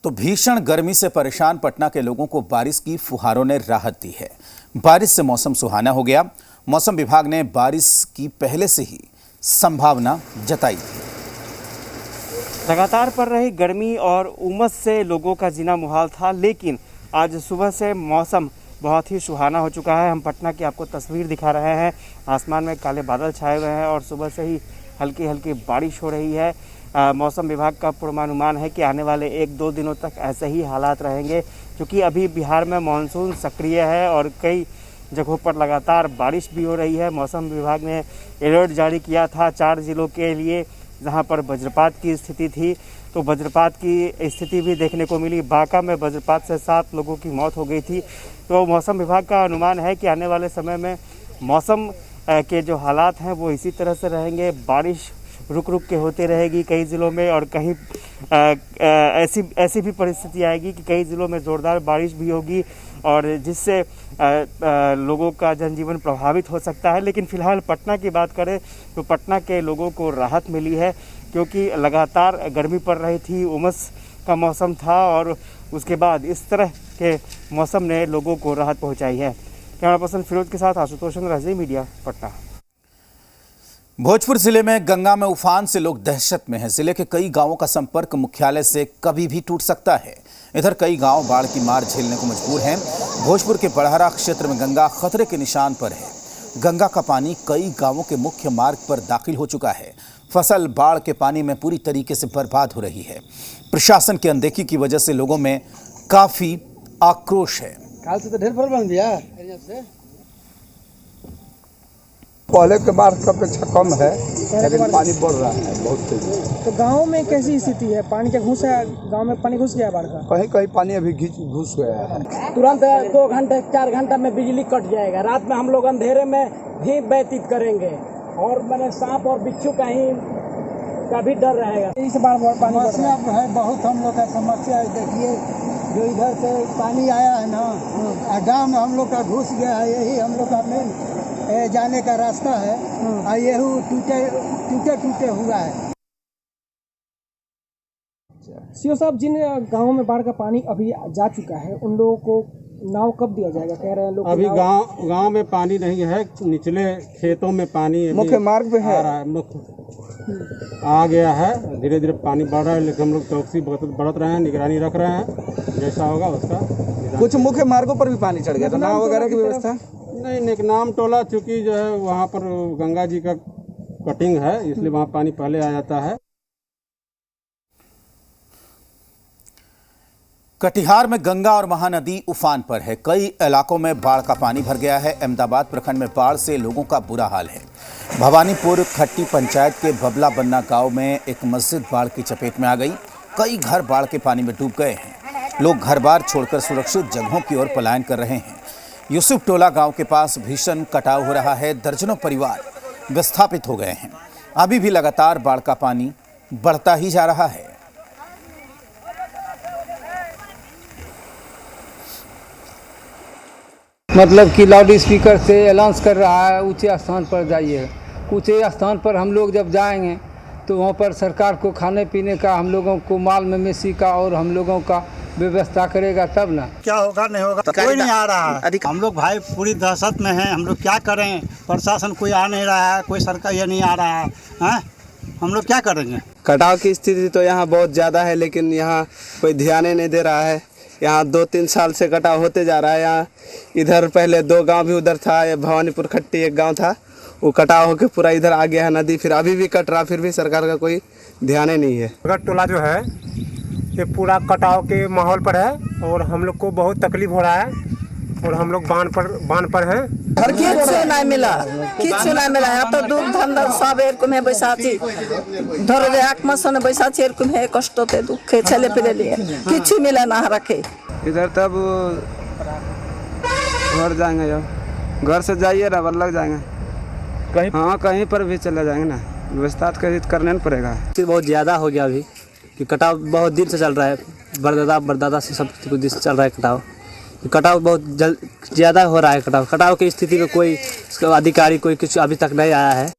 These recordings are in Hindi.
तो भीषण गर्मी से परेशान पटना के लोगों को बारिश की फुहारों ने राहत दी है। बारिश से मौसम सुहाना हो गया। मौसम विभाग ने बारिश की पहले से ही संभावना जताई थी। लगातार पड़ रही गर्मी और उमस से लोगों का जीना मुहाल था, लेकिन आज सुबह से मौसम बहुत ही सुहाना हो चुका है। हम पटना की आपको तस्वीर दिखा रहे हैं। आसमान में काले बादल छाए हुए हैं और सुबह से ही हल्की हल्की बारिश हो रही है। मौसम विभाग का पूर्वानुमान है कि आने वाले 1-2 दिनों तक ऐसे ही हालात रहेंगे, क्योंकि अभी बिहार में मानसून सक्रिय है और कई जगहों पर लगातार बारिश भी हो रही है। मौसम विभाग ने अलर्ट जारी किया था 4 जिलों के लिए, जहां पर वज्रपात की स्थिति थी। तो वज्रपात की स्थिति भी देखने को मिली। बांका में वज्रपात से 7 लोगों की मौत हो गई थी। तो मौसम विभाग का अनुमान है कि आने वाले समय में मौसम के जो हालात हैं वो इसी तरह से रहेंगे। बारिश रुक रुक के होती रहेगी कई ज़िलों में, और कहीं ऐसी भी परिस्थिति आएगी कि कई ज़िलों में ज़ोरदार बारिश भी होगी और जिससे लोगों का जनजीवन प्रभावित हो सकता है। लेकिन फ़िलहाल पटना की बात करें तो पटना के लोगों को राहत मिली है, क्योंकि लगातार गर्मी पड़ रही थी, उमस का मौसम था और उसके बाद इस तरह के मौसम ने लोगों को राहत पहुँचाई है। कैमरा पर्सन फिरोज के साथ आशुतोष चंद्र, अजय मीडिया, पटना। भोजपुर जिले में गंगा में उफान से लोग दहशत में हैं। जिले के कई गांवों का संपर्क मुख्यालय से कभी भी टूट सकता है। इधर कई गांव बाढ़ की मार झेलने को मजबूर हैं। भोजपुर के बड़हरा क्षेत्र में गंगा खतरे के निशान पर है। गंगा का पानी कई गांवों के मुख्य मार्ग पर दाखिल हो चुका है। फसल बाढ़ के पानी में पूरी तरीके से बर्बाद हो रही है। प्रशासन की अनदेखी की वजह से लोगों में काफी आक्रोश है। काल से तो ढेर फल बन दिया पहले के बार से अपेक्षा कम है, लेकिन पानी बढ़ रहा है बहुत तेज। तो गांव में कैसी स्थिति है? पानी का घुस है, गांव में पानी घुस गया बाढ़ का? कहीं कहीं पानी अभी घुस गया है। तुरंत 2 घंटे 4 घंटा में बिजली कट जाएगा। रात में हम लोग अंधेरे में ही व्यतीत करेंगे और मैंने सांप और बिच्छू का भी डर रहेगा। इस बार पानी समस्या है बहुत, हम लोग का समस्या है। देखिए जो इधर से पानी आया है ना, गाँव में हम लोग का घुस गया है। यही हम लोग का मेन जाने का रास्ता है और ये टूटे हुआ है। सीओ साहब, जिन गांवों में बाढ़ का पानी अभी जा चुका है उन लोगों को नाव कब दिया जाएगा, कह रहे हैं लोग? अभी गांव में पानी नहीं है, निचले खेतों में पानी मुख्य मार्ग पे है, आ गया है। धीरे धीरे पानी बढ़ रहा है, लेकिन हम लोग चौकसी बढ़त रहे हैं, निगरानी रख रहे हैं। जैसा होगा उसका। कुछ मुख्य मार्गों पर भी पानी चढ़ गया, तो नाव वगैरह की व्यवस्था नहीं। नेकनाम टोला चूंकि जो है वहाँ पर गंगा जी का कटिंग है, इसलिए वहाँ पानी पहले आ जाता है। कटिहार में गंगा और महानदी उफान पर है। कई इलाकों में बाढ़ का पानी भर गया है। अहमदाबाद प्रखंड में बाढ़ से लोगों का बुरा हाल है। भवानीपुर खट्टी पंचायत के बबला बन्ना गांव में एक मस्जिद बाढ़ की चपेट में आ गई। कई घर बाढ़ के पानी में डूब गए हैं। लोग घर बार छोड़कर सुरक्षित जगहों की ओर पलायन कर रहे हैं। यूसुफ टोला गांव के पास भीषण कटाव हो रहा है। दर्जनों परिवार विस्थापित हो गए हैं। अभी भी लगातार बाढ़ का पानी बढ़ता ही जा रहा है। मतलब कि लाउड स्पीकर से अनाउंस कर रहा है ऊंचे स्थान पर जाइए। ऊंचे स्थान पर हम लोग जब जाएंगे तो वहाँ पर सरकार को खाने पीने का, हम लोगों को माल मवेशी का और हम लोगों का व्यवस्था करेगा, तब ना। क्या होगा नहीं होगा, कोई नहीं आ रहा है। हम लोग भाई पूरी दहशत में हैं। हम लोग क्या करें? प्रशासन कोई आ नहीं रहा है, कोई सरकार ये नहीं आ रहा है, हैं? हम लोग क्या करेंगे? कटाव की स्थिति तो यहाँ बहुत ज़्यादा है, लेकिन यहाँ कोई ध्यान ही नहीं दे रहा है। यहाँ 2-3 साल से कटाव होते जा रहा है। यहाँ इधर पहले 2 गांव भी उधर था, ये भवानीपुर खट्टी एक गांव था, वो कटाव होकर पूरा इधर आ गया है नदी। फिर अभी भी कट रहा, फिर भी सरकार का कोई ध्यान ही नहीं है। अगर टोला जो है ये पूरा कटाव के माहौल पर है और हम लोग को बहुत तकलीफ हो रहा है और हम लोग बांध पर हैं। किछु नहीं मिला। यहाँ तो दूध धंधा सब एरकम है। बैसाची धर आत्मसन बैसाची एरकम है। कष्ट होते दुख छले फिरे लिए किछु मिला ना रखे। इधर तब घर जाएंगे, जब घर से जाइए ना लग जाएंगे कहीं। हाँ, कहीं पर भी चले जाएंगे ना, व्यवस्था करने पड़ेगा। बहुत ज़्यादा हो गया अभी कि कटाव बहुत दिन से चल रहा है। बरदादा से सब दिन से चल रहा है कटाव बहुत ज़्यादा हो रहा है। कटाव की स्थिति में कोई अधिकारी कोई कुछ अभी तक नहीं आया है।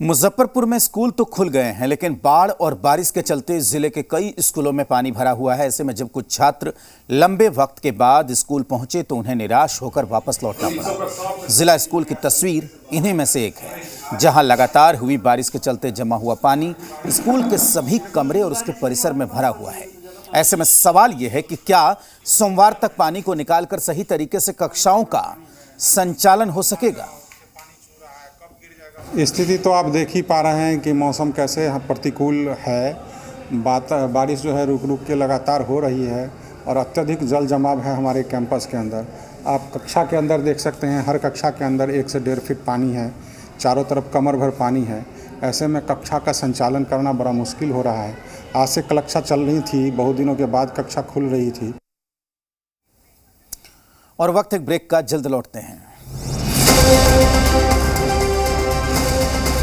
मुजफ्फरपुर में स्कूल तो खुल गए हैं, लेकिन बाढ़ और बारिश के चलते जिले के कई स्कूलों में पानी भरा हुआ है। ऐसे में जब कुछ छात्र लंबे वक्त के बाद स्कूल पहुंचे तो उन्हें निराश होकर वापस लौटना पड़ा। जिला स्कूल की तस्वीर इन्हीं में से एक है, जहां लगातार हुई बारिश के चलते जमा हुआ पानी स्कूल के सभी कमरे और उसके परिसर में भरा हुआ है। ऐसे में सवाल यह है कि क्या सोमवार तक पानी को निकालकर सही तरीके से कक्षाओं का संचालन हो सकेगा। स्थिति तो आप देख ही पा रहे हैं कि मौसम कैसे प्रतिकूल है। बारिश जो है रुक रुक के लगातार हो रही है और अत्यधिक जल जमाव है हमारे कैंपस के अंदर। आप कक्षा के अंदर देख सकते हैं, हर कक्षा के अंदर 1 से 1.5 फीट पानी है, चारों तरफ कमर भर पानी है। ऐसे में कक्षा का संचालन करना बड़ा मुश्किल हो रहा है। आज से कक्षा चल रही थी, बहुत दिनों के बाद कक्षा खुल रही थी। और वक्त एक ब्रेक का, जल्द लौटते हैं।